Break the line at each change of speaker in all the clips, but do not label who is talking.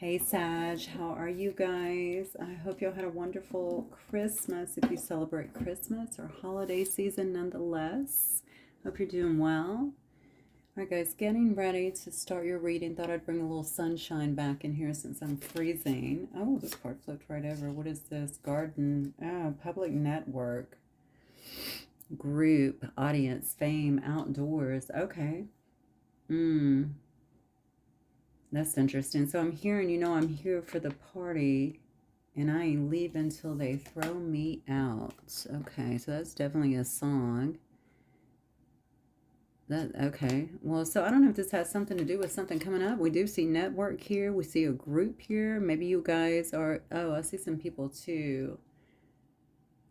Hey Sag, how are you guys? I hope y'all had a wonderful Christmas if you celebrate Christmas or holiday season nonetheless. Hope you're doing well. All right, guys, getting ready to start your reading. Thought I'd bring a little sunshine back in here since I'm freezing. Oh, this card flipped right over. What is this? Garden. Oh, public network. Group, audience, fame, outdoors. Okay. Hmm. That's interesting. So I'm hearing, I'm here for the party and I ain't leave until they throw me out. Okay, so that's definitely a song. Okay. Well, so I don't know if this has something to do with something coming up. We do see network here. We see a group here. Maybe you guys are, oh, I see some people too.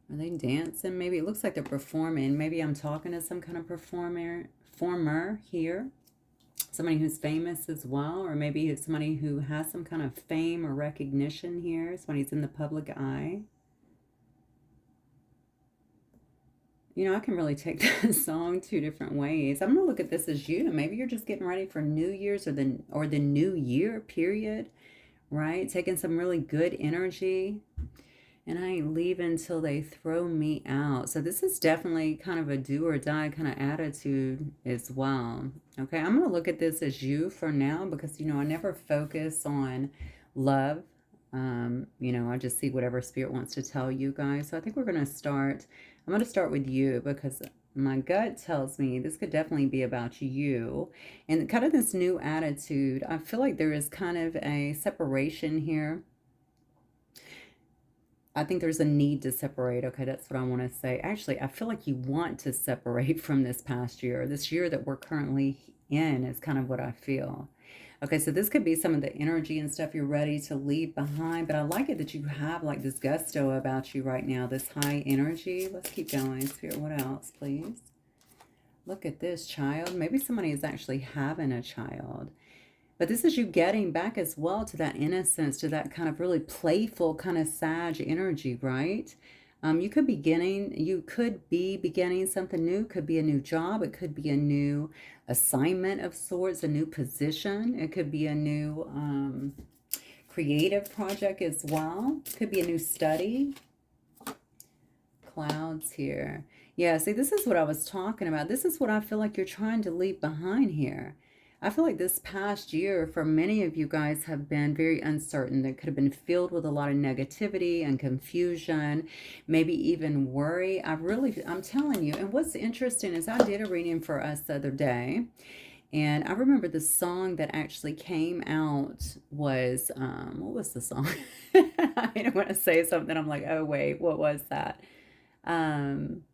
Are they dancing? Maybe it looks like they're performing. Maybe I'm talking to some kind of performer here. Somebody who's famous as well, or maybe it's somebody who has some kind of fame or recognition here. Somebody's in the public eye. I can really take this song two different ways. I'm gonna look at this as you. Maybe you're just getting ready for New Year's or the new year period, right? Taking some really good energy. And I ain't leaving until they throw me out. So this is definitely kind of a do or die kind of attitude as well. Okay, I'm going to look at this as you for now because, I never focus on love. I just see whatever spirit wants to tell you guys. So I think we're going to start. I'm going to start with you because my gut tells me this could definitely be about you and kind of this new attitude. I feel like there is kind of a separation here. I think there's a need to separate. Okay, that's what I want to say. Actually, I feel like you want to separate from this past year. This year that we're currently in is kind of what I feel. Okay, so this could be some of the energy and stuff you're ready to leave behind, but I like it that you have like this gusto about you right now, this high energy. Let's keep going. Spirit, what else, please? Look at this, child. Maybe somebody is actually having a child. But this is you getting back as well to that innocence, to that kind of really playful kind of Sag energy, right? You could be beginning something new. Could be a new job. It could be a new assignment of sorts, a new position. It could be a new creative project as well. Could be a new study. Clouds here. Yeah, see, this is what I was talking about. This is what I feel like you're trying to leave behind here. I feel like this past year for many of you guys have been very uncertain. That could have been filled with a lot of negativity and confusion, maybe even worry. I'm telling you. And what's interesting is I did a reading for us the other day. And I remember the song that actually came out was, what was the song? I didn't want to say something. I'm like, oh, wait, what was that? Um,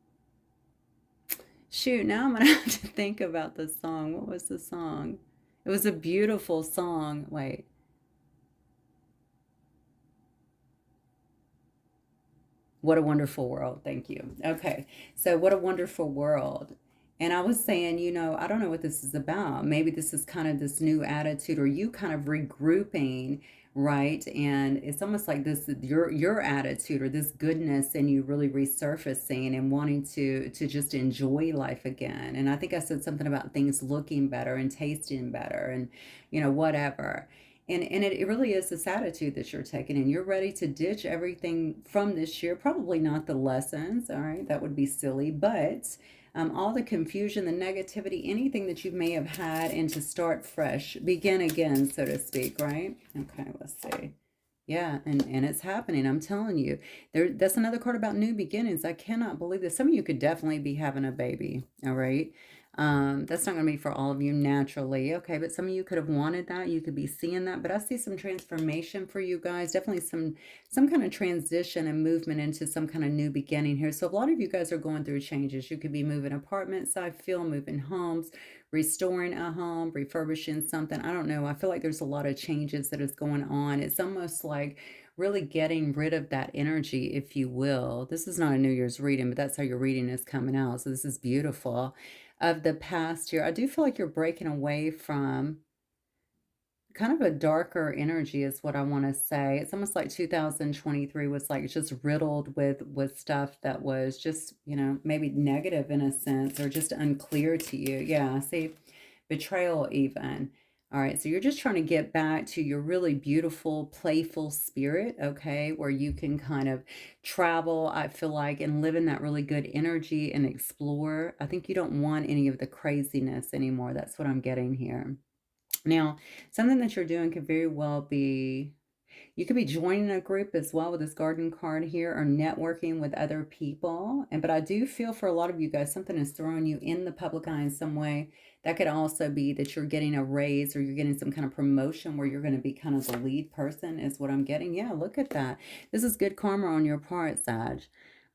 Shoot, now I'm gonna have to think about the song. What was the song? It was a beautiful song. Wait, What a Wonderful World. Thank you. Okay, so What a Wonderful World. And I was saying, I don't know what this is about. Maybe this is kind of this new attitude or you kind of regrouping, right? And it's almost like this your attitude or this goodness and you really resurfacing and wanting to just enjoy life again. And I think I said something about things looking better and tasting better and whatever. And it really is this attitude that you're taking, and you're ready to ditch everything from this year. Probably not the lessons, all right? That would be silly, but all the confusion, the negativity, anything that you may have had, and to start fresh, begin again, so to speak, right? Okay, let's see. Yeah, and it's happening. I'm telling you. That's another card about new beginnings. I cannot believe this. Some of you could definitely be having a baby, all right? That's not going to be for all of you naturally. Okay, but some of you could have wanted that. You could be seeing that. But I see some transformation for you guys. Definitely some kind of transition and movement into some kind of new beginning here. So a lot of you guys are going through changes. You could be moving apartments, I feel, moving homes, restoring a home, refurbishing something. I don't know. I feel like there's a lot of changes that is going on. It's almost like really getting rid of that energy, if you will. This is not a New Year's reading, but that's how your reading is coming out. So this is beautiful. Of the past year, I do feel like you're breaking away from kind of a darker energy is what I want to say. It's almost like 2023 was like just riddled with stuff that was just, maybe negative in a sense or just unclear to you. Yeah, see, betrayal even. All right, so you're just trying to get back to your really beautiful, playful spirit, okay, where you can kind of travel, I feel like, and live in that really good energy and explore. I think you don't want any of the craziness anymore. That's what I'm getting here. Now, something that you're doing could very well be you could be joining a group as well with this garden card here or networking with other people. And but I do feel for a lot of you guys, something is throwing you in the public eye in some way. That could also be that you're getting a raise or you're getting some kind of promotion where you're going to be kind of the lead person is what I'm getting. Yeah, look at that. This is good karma on your part, Sag.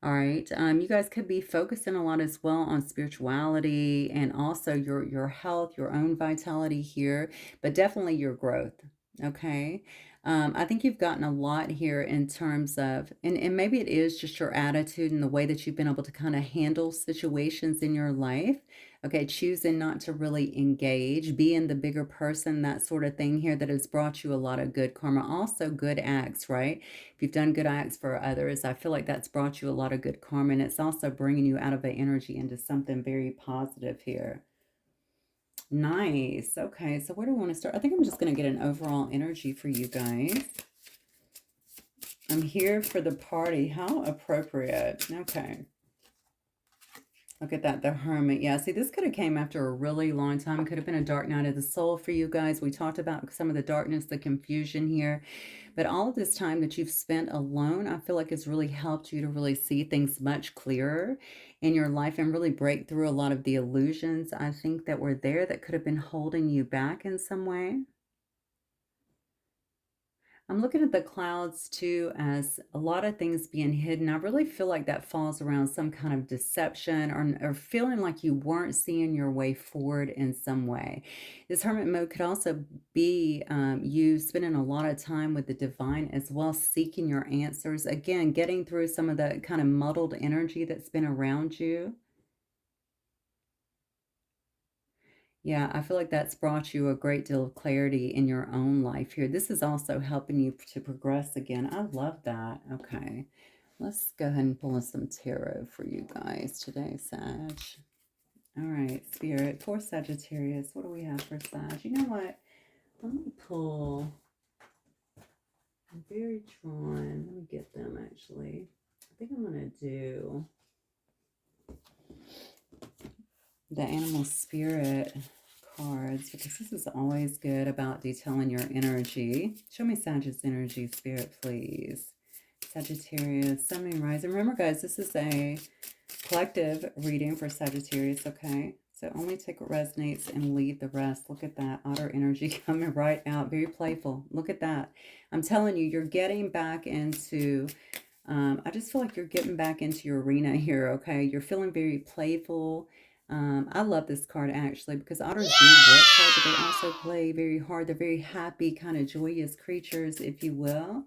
All right. You guys could be focusing a lot as well on spirituality and also your health, your own vitality here, but definitely your growth. Okay. I think you've gotten a lot here in terms of, and maybe it is just your attitude and the way that you've been able to kind of handle situations in your life. Okay, choosing not to really engage, being the bigger person, that sort of thing here that has brought you a lot of good karma. Also, good acts, right? If you've done good acts for others, I feel like that's brought you a lot of good karma, and it's also bringing you out of the energy into something very positive here. Nice. Okay, so where do we want to start? I think I'm just going to get an overall energy for you guys. I'm here for the party. How appropriate. Okay. Look at that, the Hermit. Yeah, see, this could have came after a really long time. It could have been a dark night of the soul for you guys. We talked about some of the darkness, the confusion here. But all of this time that you've spent alone, I feel like it's really helped you to really see things much clearer in your life and really break through a lot of the illusions, I think, that were there that could have been holding you back in some way. I'm looking at the clouds too as a lot of things being hidden. I really feel like that falls around some kind of deception or feeling like you weren't seeing your way forward in some way. This hermit mode could also be you spending a lot of time with the divine as well, seeking your answers. Again, getting through some of the kind of muddled energy that's been around you. Yeah, I feel like that's brought you a great deal of clarity in your own life here. This is also helping you to progress again. I love that. Okay, let's go ahead and pull in some tarot for you guys today, Sag. All right, Spirit, for Sagittarius, what do we have for Sag? You know what? Let me pull. I'm very drawn. Let me get them actually. I think I'm going to do the animal spirit cards because this is always good about detailing your energy. Show me Sagittarius energy, Spirit, please. Sagittarius, Sun, Moon, Rising. Remember, guys, this is a collective reading for Sagittarius, okay? So only take what resonates and leave the rest. Look at that outer energy coming right out. Very playful. Look at that. I'm telling you, you're getting back into... I just feel like you're getting back into your arena here, okay? You're feeling very playful. I love this card actually because otters do work hard, but they also play very hard. They're very happy, kind of joyous creatures, if you will.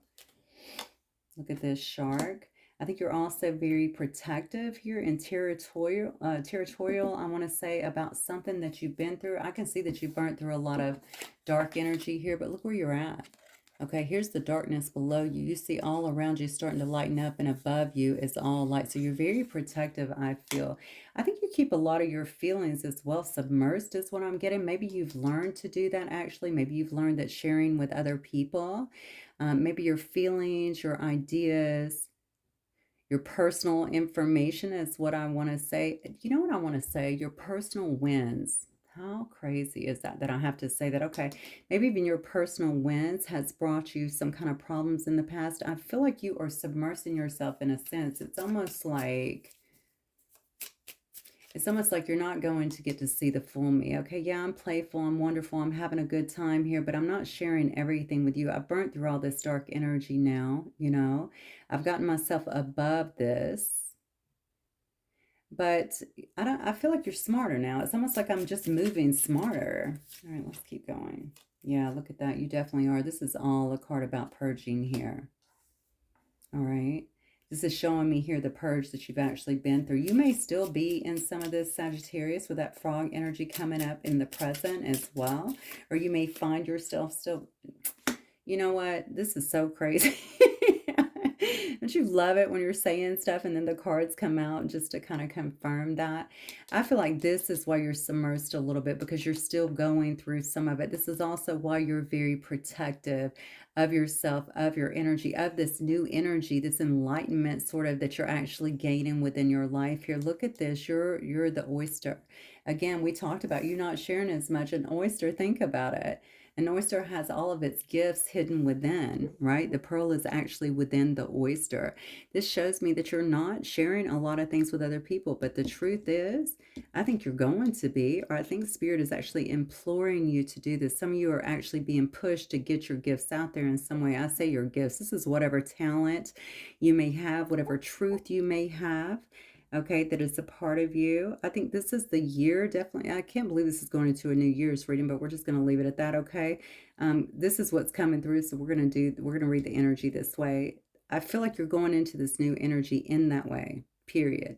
Look at this shark. I think you're also very protective here and territorial, I want to say, about something that you've been through. I can see that you burnt through a lot of dark energy here, but look where you're at. Okay, here's the darkness below you. You see all around you starting to lighten up, and above you is all light. So you're very protective, I feel. I think you keep a lot of your feelings as well submersed is what I'm getting. Maybe you've learned to do that actually. Maybe you've learned that sharing with other people, maybe your feelings, your ideas, your personal information is what I want to say. You know what I want to say? Your personal wins. How crazy is that I have to say that? Okay, maybe even your personal wins has brought you some kind of problems in the past. I feel like you are submersing yourself in a sense. It's almost like you're not going to get to see the full me. Okay, yeah, I'm playful, I'm wonderful, I'm having a good time here, but I'm not sharing everything with you. I've burnt through all this dark energy now, you know. I've gotten myself above this. But I feel like you're smarter now. It's almost like I'm just moving smarter. All right, let's keep going. Yeah, look at that. You definitely are. This is all a card about purging here. All right. This is showing me here the purge that you've actually been through. You may still be in some of this Sagittarius with that frog energy coming up in the present as well. Or you may find yourself still... You know what? This is so crazy. Don't you love it when you're saying stuff and then the cards come out just to kind of confirm that? I feel like this is why you're submersed a little bit because you're still going through some of it. This is also why you're very protective of yourself, of your energy, of this new energy, this enlightenment sort of that you're actually gaining within your life here. Look at this. You're the oyster. Again, we talked about you not sharing as much. An oyster, think about it. An oyster has all of its gifts hidden within, right? The pearl is actually within the oyster. This shows me that you're not sharing a lot of things with other people, but the truth is, I think you're going to be, or I think Spirit is actually imploring you to do this. Some of you are actually being pushed to get your gifts out there in some way. I say your gifts. This is whatever talent you may have, whatever truth you may have, okay, that is a part of you. I think this is the year, definitely. I can't believe this is going into a New Year's reading, but we're just going to leave it at that, okay? This is what's coming through, so we're going to read the energy this way. I feel like you're going into this new energy in that way, period.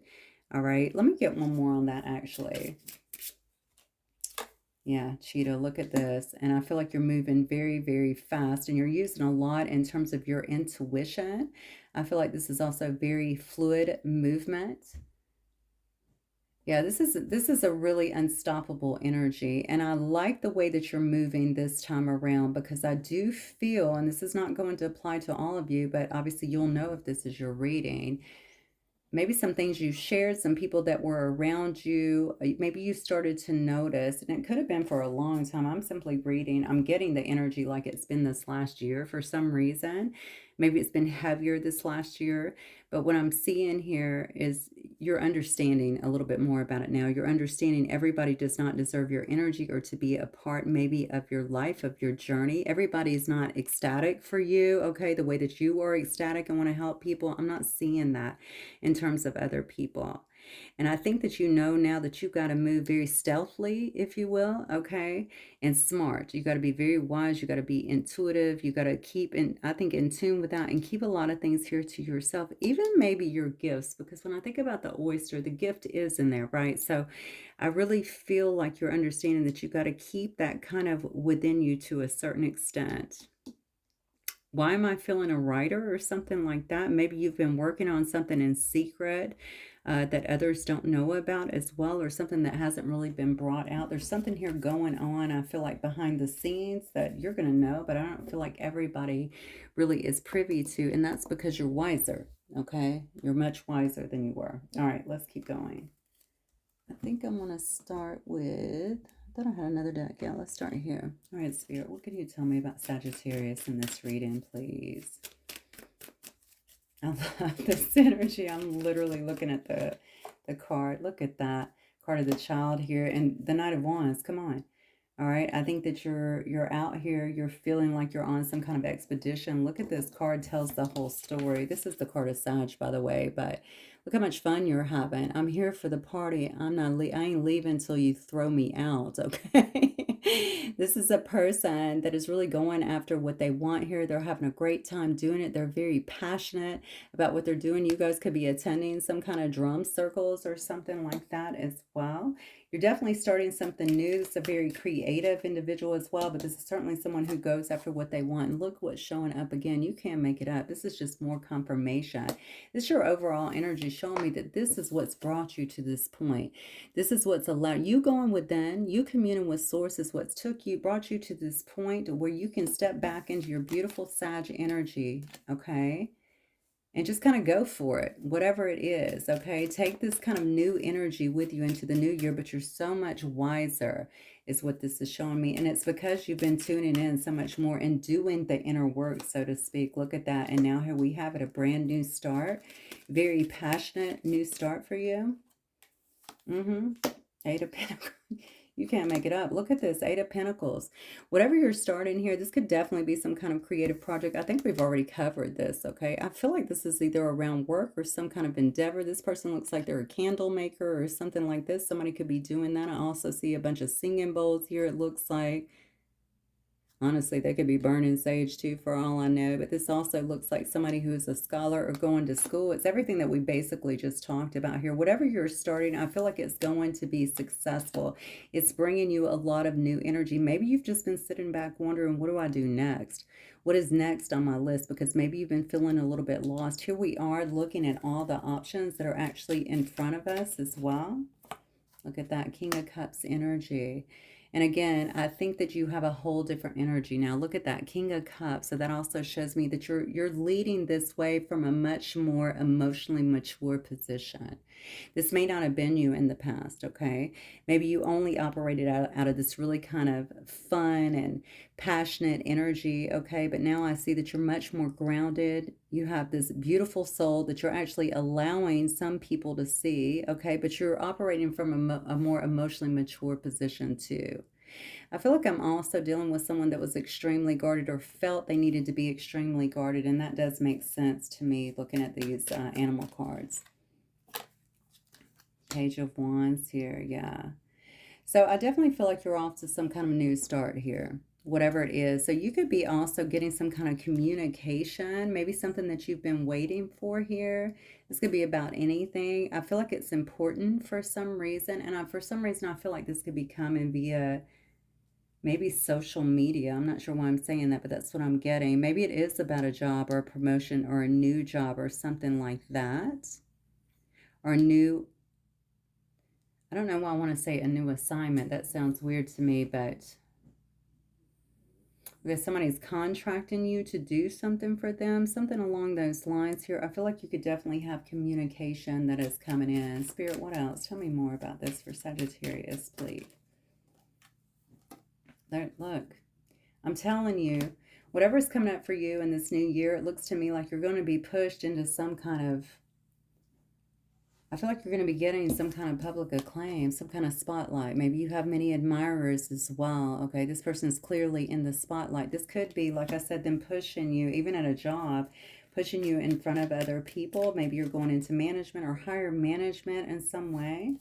All right, let me get one more on that, actually. Yeah, Cheetah, look at this. And I feel like you're moving very, very fast and you're using a lot in terms of your intuition. I feel like this is also very fluid movement. Yeah, this is a really unstoppable energy. And I like the way that you're moving this time around because I do feel, and this is not going to apply to all of you, but obviously you'll know if this is your reading, maybe some things you shared, some people that were around you, maybe you started to notice, and it could have been for a long time. I'm simply reading, I'm getting the energy like it's been this last year for some reason. Maybe it's been heavier this last year, but what I'm seeing here is you're understanding a little bit more about it now. You're understanding everybody does not deserve your energy or to be a part maybe of your life, of your journey. Everybody is not ecstatic for you, okay, the way that you are ecstatic and want to help people. I'm not seeing that in terms of other people. And I think that you know now that you've got to move very stealthily, if you will, okay, and smart. You got to be very wise. You got to be intuitive. You got to keep I think, in tune with that and keep a lot of things here to yourself, even maybe your gifts, because when I think about the oyster, the gift is in there, right? So I really feel like you're understanding that you got to keep that kind of within you to a certain extent. Why am I feeling a writer or something like that? Maybe you've been working on something in secret that others don't know about as well, or something that hasn't really been brought out. There's something here going on, I feel like, behind the scenes that you're going to know, but I don't feel like everybody really is privy to, and that's because you're wiser, okay? You're much wiser than you were. All right, let's keep going. I think I'm going to start with, I thought I had another deck. Yeah, let's start here. All right, Spirit, what can you tell me about Sagittarius in this reading, please? I love this energy. I'm literally looking at the card. Look at that. Card of the Child here. And the Knight of Wands. Come on. All right. I think that you're out here. You're feeling like you're on some kind of expedition. Look at this card. Tells the whole story. This is the card of Sag, by the way. But look how much fun you're having. I'm here for the party. I ain't leaving until you throw me out. Okay. This is a person that is really going after what they want here. They're having a great time doing it. They're very passionate about what they're doing. You guys could be attending some kind of drum circles or something like that as well. You're definitely starting something new. It's a very creative individual as well, but this is certainly someone who goes after what they want. And look what's showing up again. You can't make it up. This is just more confirmation. This is your overall energy showing me that this is what's brought you to this point. This is what's allowed you going within, you communing with source is what's brought you to this point where you can step back into your beautiful Sag energy, okay? And just kind of go for it, whatever it is, okay? Take this kind of new energy with you into the new year, but you're so much wiser is what this is showing me. And it's because you've been tuning in so much more and doing the inner work, so to speak. Look at that. And now here we have it, a brand new start. Very passionate new start for you. Eight of Pentacles. You can't make it up. Look at this, Eight of Pentacles. Whatever you're starting here, this could definitely be some kind of creative project. I think we've already covered this, okay? I feel like this is either around work or some kind of endeavor. This person looks like they're a candle maker or something like this. Somebody could be doing that. I also see a bunch of singing bowls here, it looks like. Honestly, they could be burning sage too, for all I know. But this also looks like somebody who is a scholar or going to school. It's everything that we basically just talked about here. Whatever you're starting, I feel like it's going to be successful. It's bringing you a lot of new energy. Maybe you've just been sitting back wondering, what do I do next? What is next on my list? Because maybe you've been feeling a little bit lost. Here we are looking at all the options that are actually in front of us as well. Look at that King of Cups energy. And again, I think that you have a whole different energy now. Look at that King of Cups. So that also shows me that you're leading this way from a much more emotionally mature position. This may not have been you in the past, okay? Maybe you only operated out of this really kind of fun and passionate energy, okay? But now I see that you're much more grounded. You have this beautiful soul that you're actually allowing some people to see, okay? But you're operating from a more emotionally mature position too. I feel like I'm also dealing with someone that was extremely guarded or felt they needed to be extremely guarded, and that does make sense to me looking at these animal cards. Page of Wands here, yeah. So I definitely feel like you're off to some kind of new start here, whatever it is. So you could be also getting some kind of communication, maybe something that you've been waiting for here. This could be about anything. I feel like it's important for some reason, and for some reason I feel like this could be coming via maybe social media. I'm not sure why I'm saying that, but that's what I'm getting. Maybe it is about a job or a promotion or a new job or something like that, or a new, I don't know why I want to say a new assignment. That sounds weird to me, but because somebody's contracting you to do something for them, something along those lines here. I feel like you could definitely have communication that is coming in. Spirit, what else? Tell me more about this for Sagittarius, please. There, look, I'm telling you, whatever's coming up for you in this new year, it looks to me like you're going to be pushed into some kind of, I feel like you're going to be getting some kind of public acclaim, some kind of spotlight. Maybe you have many admirers as well. Okay, this person is clearly in the spotlight. This could be, like I said, them pushing you, even at a job, pushing you in front of other people. Maybe you're going into management or higher management in some way.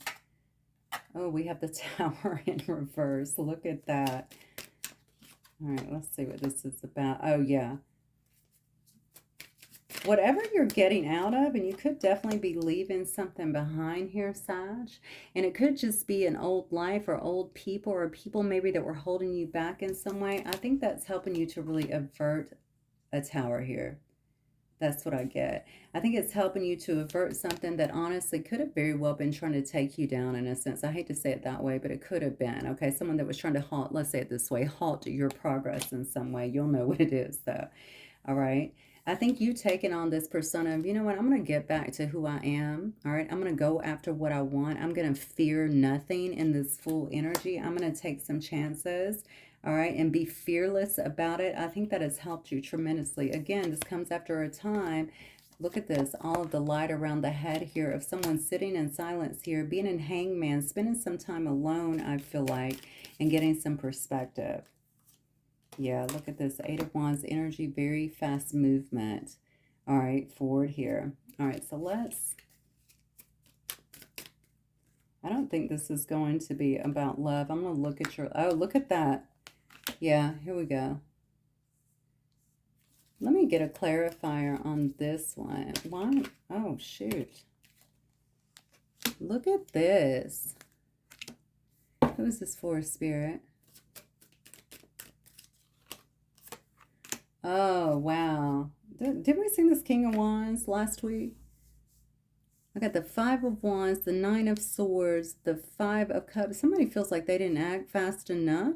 Oh, we have the Tower in reverse. Look at that. All right, let's see what this is about. Oh, yeah. Whatever you're getting out of, and you could definitely be leaving something behind here, Sag. And it could just be an old life or old people or people maybe that were holding you back in some way. I think that's helping you to really avert a Tower here. That's what I get. I think it's helping you to avert something that honestly could have very well been trying to take you down in a sense. I hate to say it that way, but it could have been, okay? Someone that was trying to halt, let's say it this way, halt your progress in some way. You'll know what it is, though. All right? I think you taking on this persona of, you know what, I'm going to get back to who I am. All right? I'm going to go after what I want. I'm going to fear nothing in this full energy. I'm going to take some chances. All right, and be fearless about it. I think that has helped you tremendously. Again, this comes after a time. Look at this, all of the light around the head here of someone sitting in silence here, being in hangman, spending some time alone, I feel like, and getting some perspective. Yeah, look at this, 8 of Wands energy, very fast movement. All right, forward here. All right, so let's, I don't think this is going to be about love. I'm going to look at your, oh, look at that. Yeah, here we go. Let me get a clarifier on this one. Why? Oh, shoot. Look at this. Who is this for, Spirit? Oh, wow. Did we sing this King of Wands last week? I got the 5 of Wands, the 9 of Swords, the 5 of Cups. Somebody feels like they didn't act fast enough.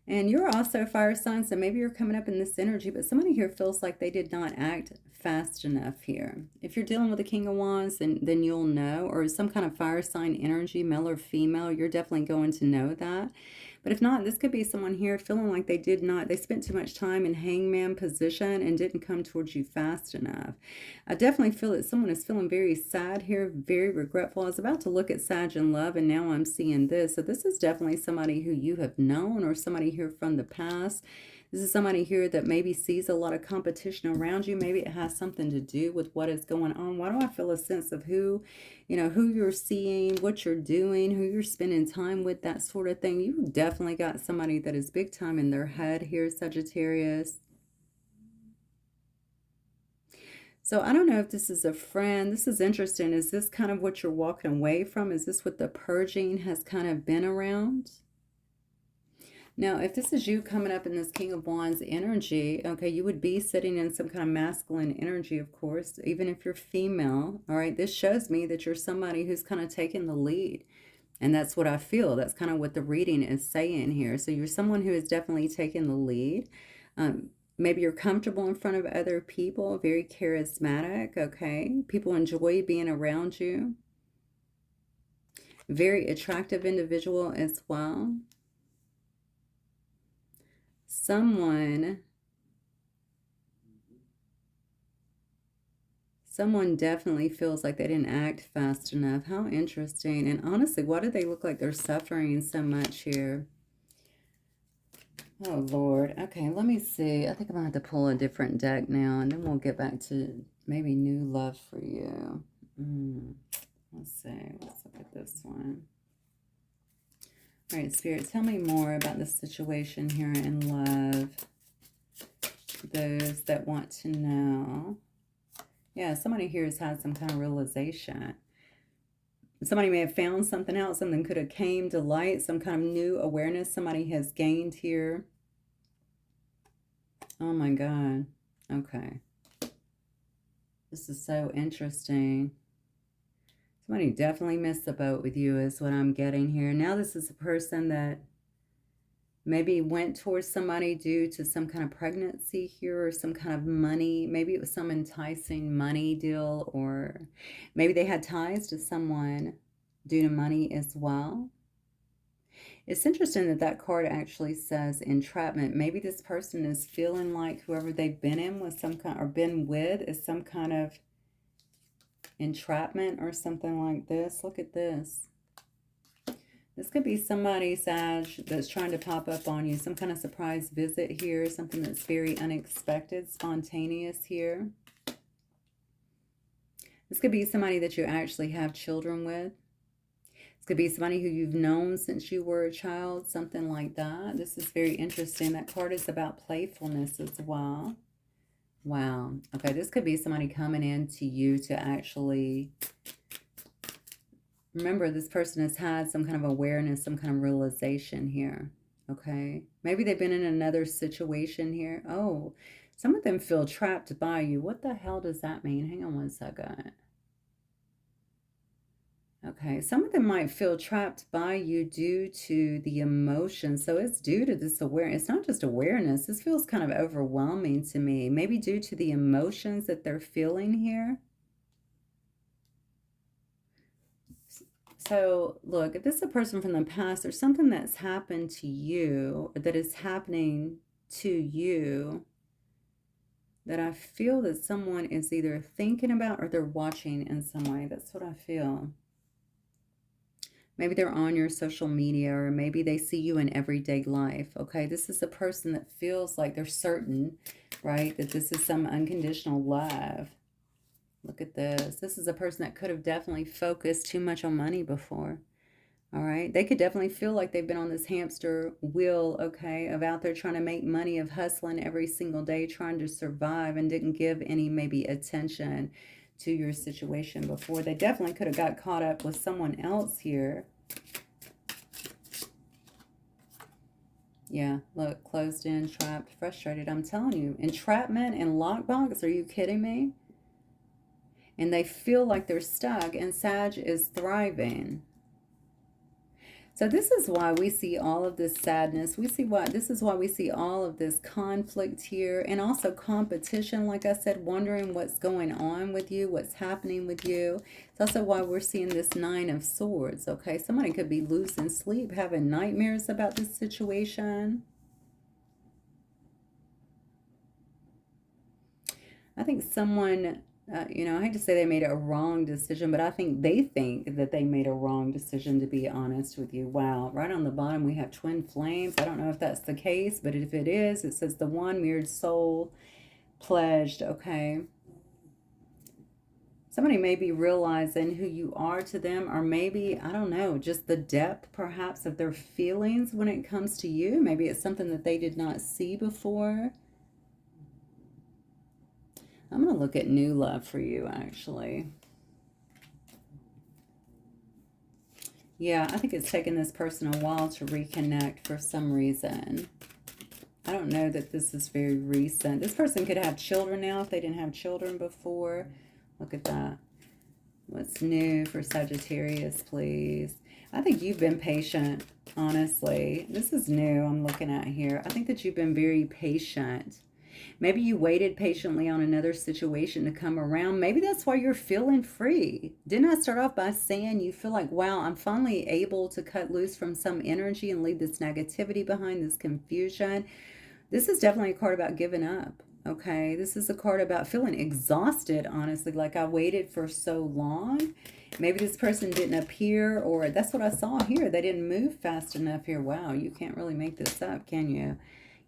And you're also a fire sign, so maybe you're coming up in this energy, but somebody here feels like they did not act fast enough here. If you're dealing with a King of Wands, then you'll know, or some kind of fire sign energy, male or female, you're definitely going to know that. But if not, this could be someone here feeling like they spent too much time in hangman position and didn't come towards you fast enough. I definitely feel that someone is feeling very sad here, very regretful. I was about to look at Sag in love, and now I'm seeing this. So this is definitely somebody who you have known or somebody here from the past This is somebody here that maybe sees a lot of competition around you. Maybe it has something to do with what is going on. Why do I feel a sense of who, who you're seeing, what you're doing, who you're spending time with, that sort of thing. You definitely got somebody that is big time in their head here, Sagittarius. So I don't know if this is a friend. This is interesting. Is this kind of what you're walking away from? Is this what the purging has kind of been around? Now, if this is you coming up in this King of Wands energy, okay, you would be sitting in some kind of masculine energy, of course, even if you're female. All right, this shows me that you're somebody who's kind of taking the lead. And that's what I feel. That's kind of what the reading is saying here. So you're someone who is definitely taking the lead. Maybe you're comfortable in front of other people, very charismatic, okay? People enjoy being around you. Very attractive individual as well. Someone definitely feels like they didn't act fast enough. How interesting. And honestly, why do they look like they're suffering so much here? Oh, Lord. Okay, let me see. I think I'm going to have to pull a different deck now, and then we'll get back to maybe new love for you. Let's see. Let's look at this one. All right, Spirit, tell me more about the situation here in love. Those that want to know. Yeah, somebody here has had some kind of realization. Somebody may have found something out. Something could have came to light. Some kind of new awareness somebody has gained here. Oh my God. Okay. This is so interesting. Somebody definitely missed the boat with you is what I'm getting here. Now this is a person that maybe went towards somebody due to some kind of pregnancy here or some kind of money. Maybe it was some enticing money deal, or maybe they had ties to someone due to money as well. It's interesting that that card actually says entrapment. Maybe this person is feeling like whoever they've been in with some kind, or been with, is some kind of entrapment or something like this. Look at this. This could be somebody, Sag, that's trying to pop up on you. Some kind of surprise visit here. Something that's very unexpected, spontaneous here. This could be somebody that you actually have children with. This could be somebody who you've known since you were a child, something like that. This is very interesting. That card is about playfulness as well. Wow. Okay, this could be somebody coming in to you to actually... Remember, this person has had some kind of awareness, some kind of realization here, okay? Maybe they've been in another situation here. Oh, some of them feel trapped by you. What the hell does that mean? Hang on one second. Okay, some of them might feel trapped by you due to the emotion. So it's due to this awareness. It's not just awareness. This feels kind of overwhelming to me. Maybe due to the emotions that they're feeling here. So, look, if this is a person from the past, there's something that's happened to you, or that is happening to you, that I feel that someone is either thinking about or they're watching in some way. That's what I feel. Maybe they're on your social media, or maybe they see you in everyday life, okay? This is a person that feels like they're certain, right, that this is some unconditional love. Look at this. This is a person that could have definitely focused too much on money before. All right. They could definitely feel like they've been on this hamster wheel, okay, of out there trying to make money, of hustling every single day, trying to survive, and didn't give any maybe attention to your situation before. They definitely could have got caught up with someone else here. Yeah, look, closed in, trapped, frustrated. I'm telling you, entrapment and lockbox. Are you kidding me? And they feel like they're stuck, and Sag is thriving. So this is why we see all of this sadness. This is why we see all of this conflict here, and also competition, like I said, wondering what's going on with you, what's happening with you. It's also why we're seeing this Nine of Swords, okay? Somebody could be losing sleep, having nightmares about this situation. I think someone you know, I hate to say they made a wrong decision, but I think they think that they made a wrong decision, to be honest with you. Wow. Right on the bottom, we have twin flames. I don't know if that's the case, but if it is, it says the one mirrored soul pledged. Okay. Somebody may be realizing who you are to them, or maybe, I don't know, just the depth perhaps of their feelings when it comes to you. Maybe it's something that they did not see before. I'm going to look at new love for you, actually. Yeah, I think it's taken this person a while to reconnect for some reason. I don't know that this is very recent. This person could have children now if they didn't have children before. Look at that. What's new for Sagittarius, please? I think you've been patient, honestly. This is new I'm looking at here. I think that you've been very patient. Maybe you waited patiently on another situation to come around. Maybe that's why you're feeling free. Didn't I start off by saying you feel like, wow, I'm finally able to cut loose from some energy and leave this negativity behind, this confusion? This is definitely a card about giving up. Okay, this is a card about feeling exhausted, honestly, like I waited for so long. Maybe this person didn't appear, or that's what I saw here. They didn't move fast enough here. Wow, you can't really make this up, can you?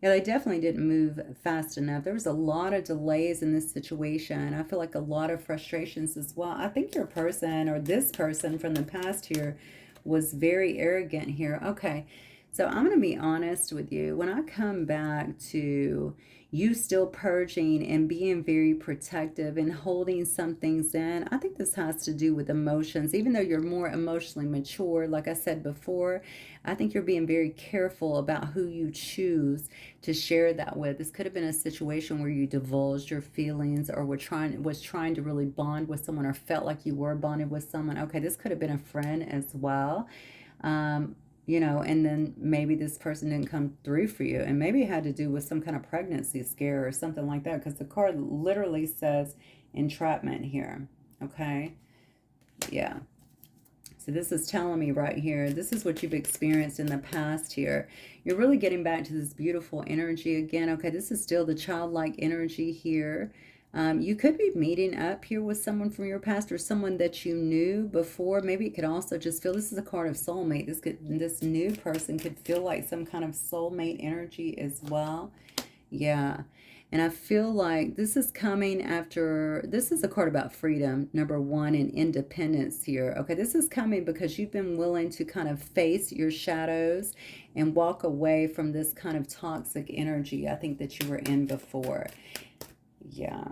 Yeah, they definitely didn't move fast enough. There was a lot of delays in this situation. I feel like a lot of frustrations as well. I think your person, or this person from the past here, was very arrogant here. Okay, so I'm going to be honest with you. When I come back to you still purging and being very protective and holding some things in, I think this has to do with emotions. Even though you're more emotionally mature, like I said before, I think you're being very careful about who you choose to share that with. This could have been a situation where you divulged your feelings, or was trying to really bond with someone, or felt like you were bonded with someone. Okay, this could have been a friend as well. You know, and then maybe this person didn't come through for you, and maybe it had to do with some kind of pregnancy scare or something like that, because the card literally says entrapment here. Okay, yeah. So this is telling me right here, this is what you've experienced in the past here. You're really getting back to this beautiful energy again. Okay, this is still the childlike energy here. You could be meeting up here with someone from your past, or someone that you knew before. Maybe it could also just feel, this is a card of soulmate. This new person could feel like some kind of soulmate energy as well. Yeah. And I feel like this is coming after, this is a card about freedom, number one, and independence here. Okay, this is coming because you've been willing to kind of face your shadows and walk away from this kind of toxic energy I think that you were in before. Yeah,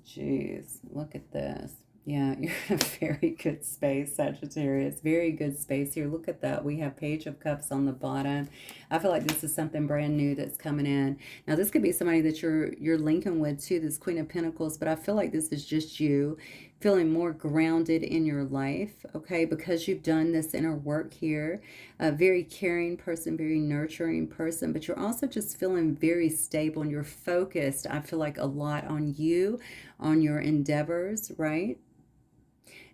geez, look at this. Yeah, you're in a very good space, Sagittarius. Very good space here. Look at that. We have Page of Cups on the bottom. I feel like this is something brand new that's coming in. Now, this could be somebody that you're linking with too, this Queen of Pentacles, but I feel like this is just you feeling more grounded in your life, okay, because you've done this inner work here. A very caring person, very nurturing person, but you're also just feeling very stable, and you're focused, I feel like, a lot on you, on your endeavors, right?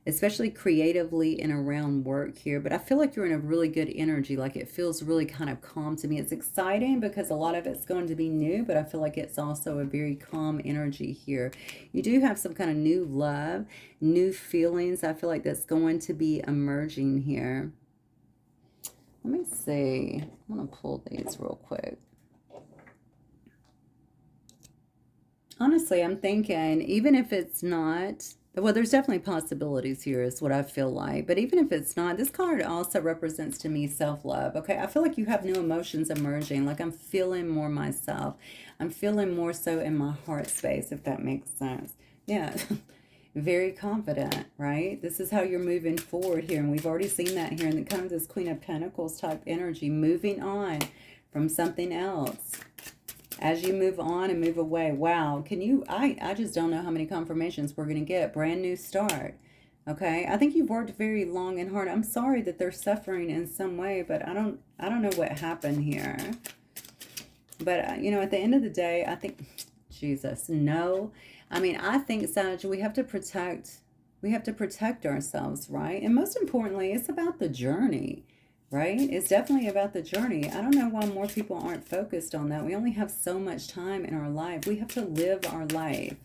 Especially creatively and around work here. But I feel like you're in a really good energy. Like, it feels really kind of calm to me. It's exciting because a lot of it's going to be new, but I feel like it's also a very calm energy here. You do have some kind of new love, new feelings. I feel like that's going to be emerging here. Let me see. I'm going to pull these real quick. Honestly, I'm thinking, even if it's not, well, there's definitely possibilities here is what I feel like. But even if it's not, this card also represents to me self-love. Okay, I feel like you have new emotions emerging. Like, I'm feeling more myself. I'm feeling more so in my heart space, if that makes sense. Yeah, very confident, right? This is how you're moving forward here. And we've already seen that here in the kind of this Queen of Pentacles type energy, moving on from something else. As you move on and move away, wow, can you, I just don't know how many confirmations we're going to get. Brand new start, okay? I think you've worked very long and hard. I'm sorry that they're suffering in some way, but I don't know what happened here. But, you know, at the end of the day, I think, Jesus, no. I mean, I think, Sag, we have to protect ourselves, right? And most importantly, it's about the journey. Right? It's definitely about the journey. I don't know why more people aren't focused on that. We only have so much time in our life. We have to live our life,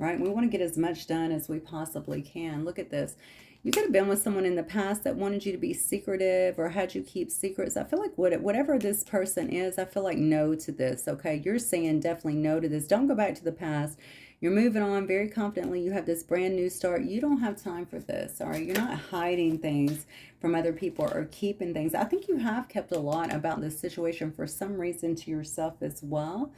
right? We want to get as much done as we possibly can. Look at this. You could have been with someone in the past that wanted you to be secretive or had you keep secrets. I feel like whatever this person is, I feel like no to this, okay? You're saying definitely no to this. Don't go back to the past. You're moving on very confidently. You have this brand new start. You don't have time for this, all right? You're not hiding things from other people or keeping things. I think you have kept a lot about this situation for some reason to yourself as well.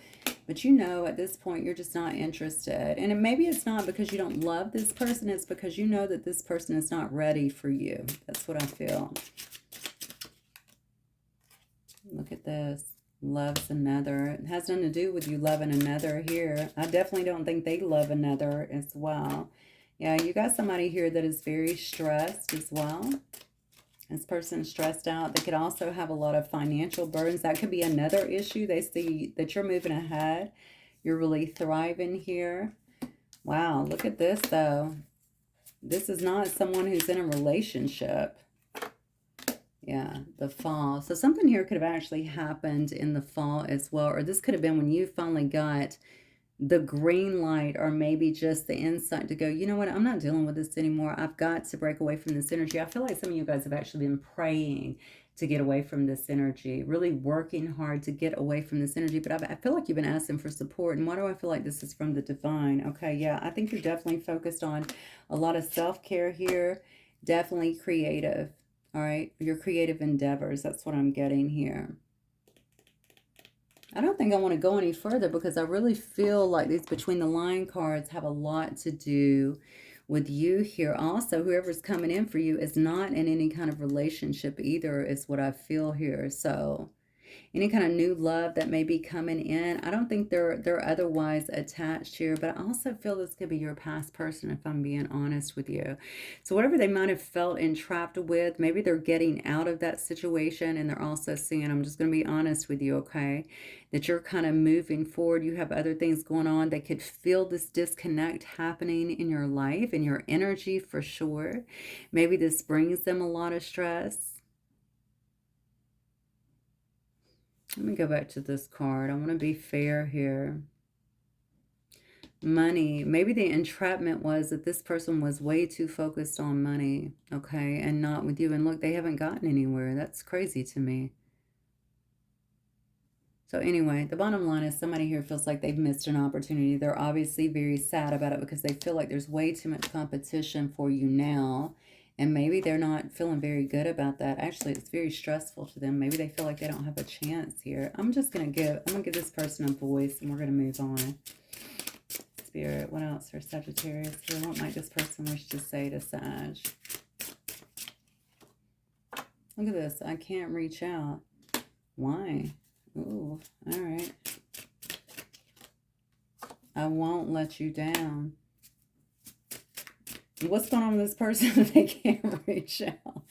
But you know, at this point, you're just not interested. And maybe it's not because you don't love this person. It's because you know that this person is not ready for you. That's what I feel. Look at this. Loves another. It has nothing to do with you loving another here. I definitely don't think they love another as well. Yeah, you got somebody here that is very stressed as well. This person's stressed out. They could also have a lot of financial burdens. That could be another issue. They see that you're moving ahead. You're really thriving here. Wow, look at this though. This is not someone who's in a relationship. Yeah, the fall. So something here could have actually happened in the fall as well. Or this could have been when you finally got the green light, or maybe just the insight to go, you know what, I'm not dealing with this anymore. I've got to break away from this energy. I feel like some of you guys have actually been praying to get away from this energy, really working hard to get away from this energy. But I feel like you've been asking for support. And why do I feel like this is from the divine? Okay, yeah, I think you're definitely focused on a lot of self-care here. Definitely creative. All right, your creative endeavors. That's what I'm getting here. I don't think I want to go any further because I really feel like these between the line cards have a lot to do with you here. Also, whoever's coming in for you is not in any kind of relationship either, is what I feel here. So any kind of new love that may be coming in, I don't think they're otherwise attached here, but I also feel this could be your past person if I'm being honest with you. So whatever they might have felt entrapped with, maybe they're getting out of that situation, and they're also seeing, I'm just going to be honest with you, okay, that you're kind of moving forward. You have other things going on. They could feel this disconnect happening in your life and your energy for sure. Maybe this brings them a lot of stress. Let me go back to this card. I want to be fair here. Money. Maybe the entrapment was that this person was way too focused on money, okay, and not with you. And look, they haven't gotten anywhere. That's crazy to me. So anyway, the bottom line is somebody here feels like they've missed an opportunity. They're obviously very sad about it because they feel like there's way too much competition for you now. And maybe they're not feeling very good about that. Actually, it's very stressful to them. Maybe they feel like they don't have a chance here. I'm gonna give this person a voice, and we're gonna move on. Spirit, what else for Sagittarius here? What might this person wish to say to Sag? Look at this. I can't reach out. Why? Ooh, all right. I won't let you down. What's going on with this person that they can't reach out?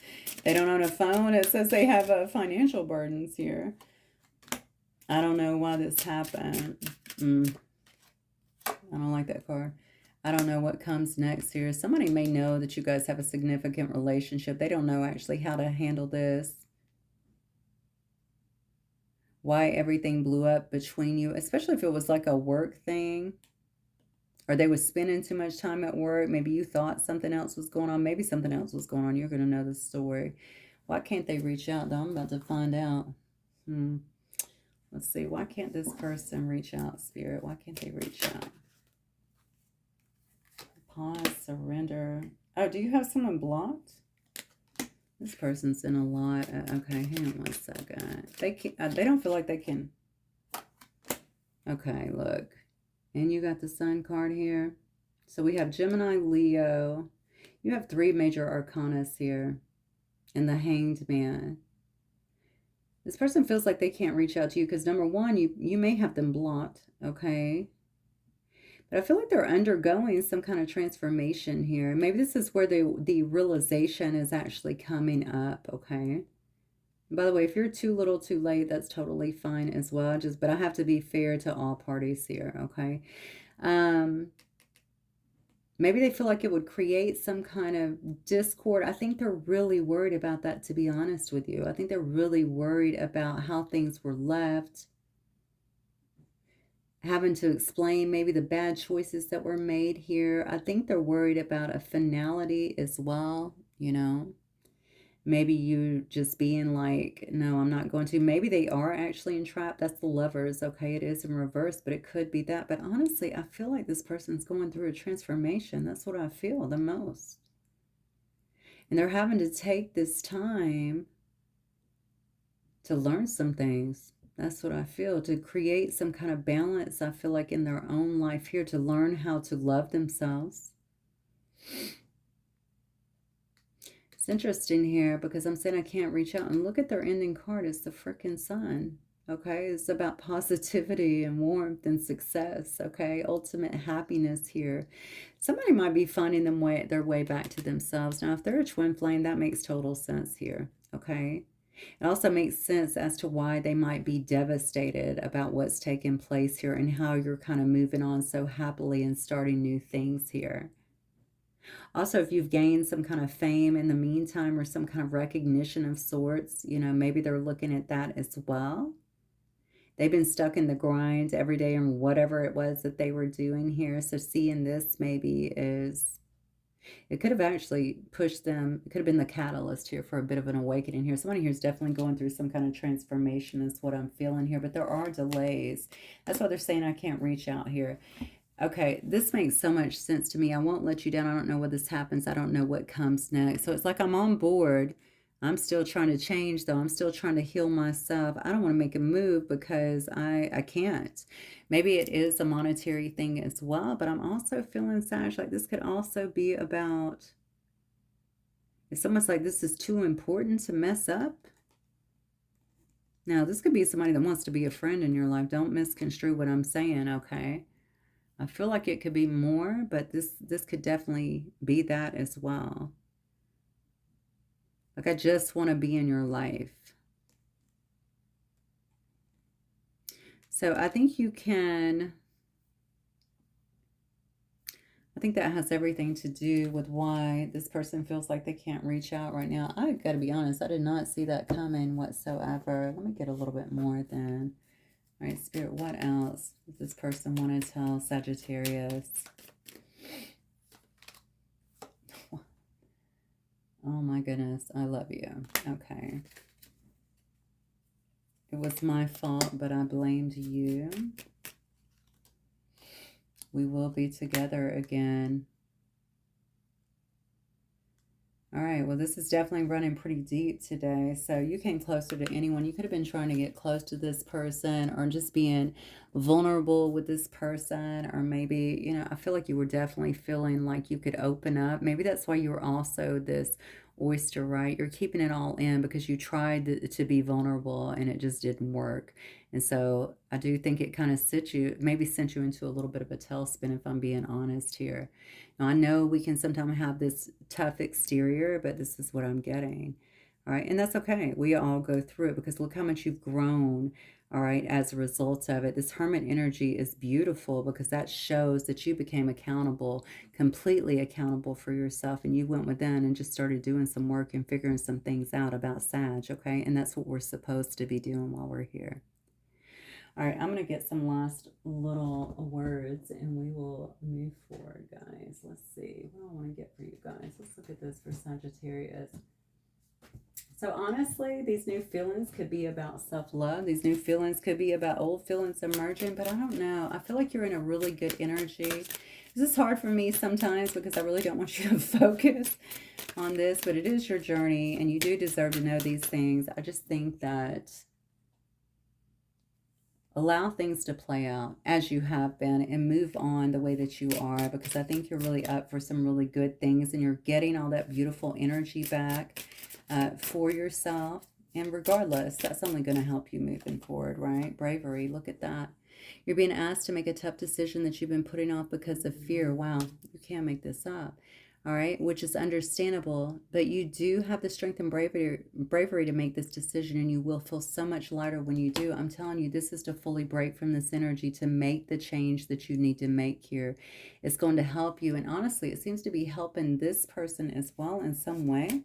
They don't own a phone. It says they have financial burdens here. I don't know why this happened. I don't like that card. I don't know what comes next here. Somebody may know that you guys have a significant relationship. They don't know actually how to handle this. Why everything blew up between you, especially if it was like a work thing. Or they were spending too much time at work. Maybe you thought something else was going on. Maybe something else was going on. You're going to know the story. Why can't they reach out, though? I'm about to find out. Let's see. Why can't this person reach out, Spirit? Why can't they reach out? Pause, surrender. Oh, do you have someone blocked? This person's in a lot. Okay, hang on one second. They don't feel like they can. Okay, look. And you got the Sun card here. So we have Gemini, Leo. You have 3 major arcanas here. And the Hanged Man. This person feels like they can't reach out to you because, number one, you may have them blocked, okay? But I feel like they're undergoing some kind of transformation here. Maybe this is where the realization is actually coming up, okay? By the way, if you're too little too late, that's totally fine as well. But I have to be fair to all parties here, okay? Maybe they feel like it would create some kind of discord. I think they're really worried about that, to be honest with you. I think they're really worried about how things were left, having to explain maybe the bad choices that were made here. I think they're worried about a finality as well, you know. Maybe you just being like, no, I'm not going to. Maybe they are actually entrapped. That's the Lovers. Okay, it is in reverse, but it could be that. But honestly, I feel like this person's going through a transformation. That's what I feel the most. And they're having to take this time to learn some things. That's what I feel. To create some kind of balance, I feel like, in their own life here, to learn how to love themselves. It's interesting here because I'm saying I can't reach out. And look at their ending card. It's the freaking Sun. Okay, it's about positivity and warmth and success. Okay, ultimate happiness here. Somebody might be finding their way back to themselves. Now, if they're a twin flame, that makes total sense here. Okay, it also makes sense as to why they might be devastated about what's taking place here and how you're kind of moving on so happily and starting new things here. Also, if you've gained some kind of fame in the meantime or some kind of recognition of sorts, you know, maybe they're looking at that as well. They've been stuck in the grind every day and whatever it was that they were doing here. So seeing this maybe is, it could have actually pushed them, it could have been the catalyst here for a bit of an awakening here. Somebody here is definitely going through some kind of transformation is what I'm feeling here, but there are delays. That's why they're saying I can't reach out here. Okay, this makes so much sense to me. I won't let you down. I don't know what this happens. I don't know what comes next. So it's like I'm on board. I'm still trying to change, though. I'm still trying to heal myself. I don't want to make a move because I can't. Maybe it is a monetary thing as well, but I'm also feeling, Sag, like this could also be about, it's almost like this is too important to mess up. Now, this could be somebody that wants to be a friend in your life. Don't misconstrue what I'm saying, okay? I feel like it could be more, but this could definitely be that as well. Like, I just want to be in your life. So I think you can, I think that has everything to do with why this person feels like they can't reach out right now. I got to be honest, I did not see that coming whatsoever. Let me get a little bit more then. All right, Spirit, what else does this person want to tell Sagittarius? Oh my goodness, I love you. Okay. It was my fault, but I blamed you. We will be together again. All right, well, this is definitely running pretty deep today. So you came closer to anyone. You could have been trying to get close to this person or just being vulnerable with this person. Or maybe, you know, I feel like you were definitely feeling like you could open up. Maybe that's why you were also this oyster, right? You're keeping it all in because you tried to be vulnerable and it just didn't work. And so I do think it kind of maybe sent you into a little bit of a tailspin, if I'm being honest here. Now, I know we can sometimes have this tough exterior, but this is what I'm getting. All right. And that's okay. We all go through it because look how much you've grown. All right. As a result of it, this hermit energy is beautiful because that shows that you became accountable, completely accountable for yourself. And you went within and just started doing some work and figuring some things out about Sag. Okay. And that's what we're supposed to be doing while we're here. All right, I'm going to get some last little words and we will move forward, guys. Let's see. What do I want to get for you guys? Let's look at this for Sagittarius. So honestly, these new feelings could be about self-love. These new feelings could be about old feelings emerging, but I don't know. I feel like you're in a really good energy. This is hard for me sometimes because I really don't want you to focus on this, but it is your journey and you do deserve to know these things. I just think that allow things to play out as you have been and move on the way that you are, because I think you're really up for some really good things and you're getting all that beautiful energy back for yourself. And regardless, that's only going to help you moving forward, right? Bravery, look at that. You're being asked to make a tough decision that you've been putting off because of fear. Wow, you can't make this up. All right, which is understandable, but you do have the strength and bravery to make this decision, and you will feel so much lighter when you do. I'm telling you, this is to fully break from this energy, to make the change that you need to make here. It's going to help you, and honestly, it seems to be helping this person as well in some way.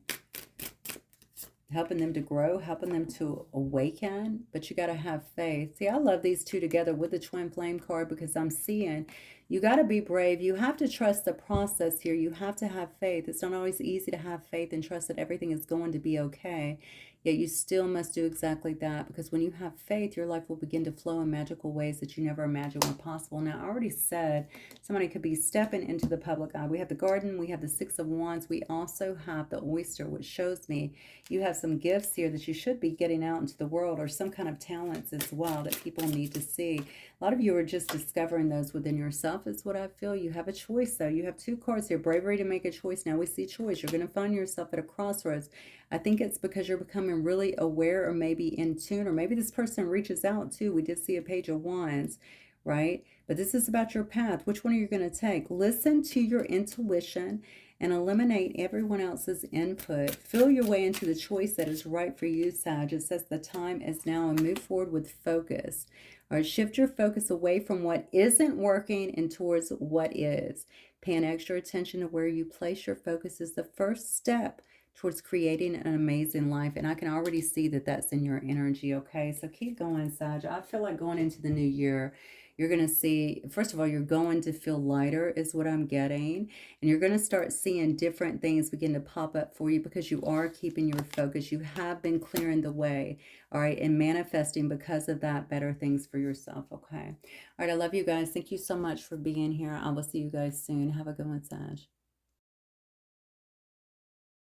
helping them to grow, helping them to awaken, but you got to have faith. See, I love these two together with the twin flame card because I'm seeing you got to be brave. You have to trust the process here. You have to have faith. It's not always easy to have faith and trust that everything is going to be okay. Yet you still must do exactly that, because when you have faith, your life will begin to flow in magical ways that you never imagined were possible. Now, I already said somebody could be stepping into the public eye. We have the garden, we have the Six of Wands, we also have the oyster, which shows me you have some gifts here that you should be getting out into the world, or some kind of talents as well that people need to see. A lot of you are just discovering those within yourself, is what I feel. You have a choice, though. You have two cards here. Bravery to make a choice. Now we see choice. You're going to find yourself at a crossroads. I think it's because you're becoming really aware, or maybe in tune, or maybe this person reaches out too. We did see a Page of Wands, right? But this is about your path. Which one are you going to take? Listen to your intuition and eliminate everyone else's input. Feel your way into the choice that is right for you, Sag. It says the time is now, and move forward with focus. All right, shift your focus away from what isn't working and towards what is. Paying extra attention to where you place your focus is the first step towards creating an amazing life. And I can already see that that's in your energy, okay? So keep going, Sag. I feel like going into the new year, you're going to see, first of all, you're going to feel lighter is what I'm getting. And you're going to start seeing different things begin to pop up for you because you are keeping your focus. You have been clearing the way, all right, and manifesting because of that better things for yourself, okay? All right, I love you guys. Thank you so much for being here. I will see you guys soon. Have a good one, Sag.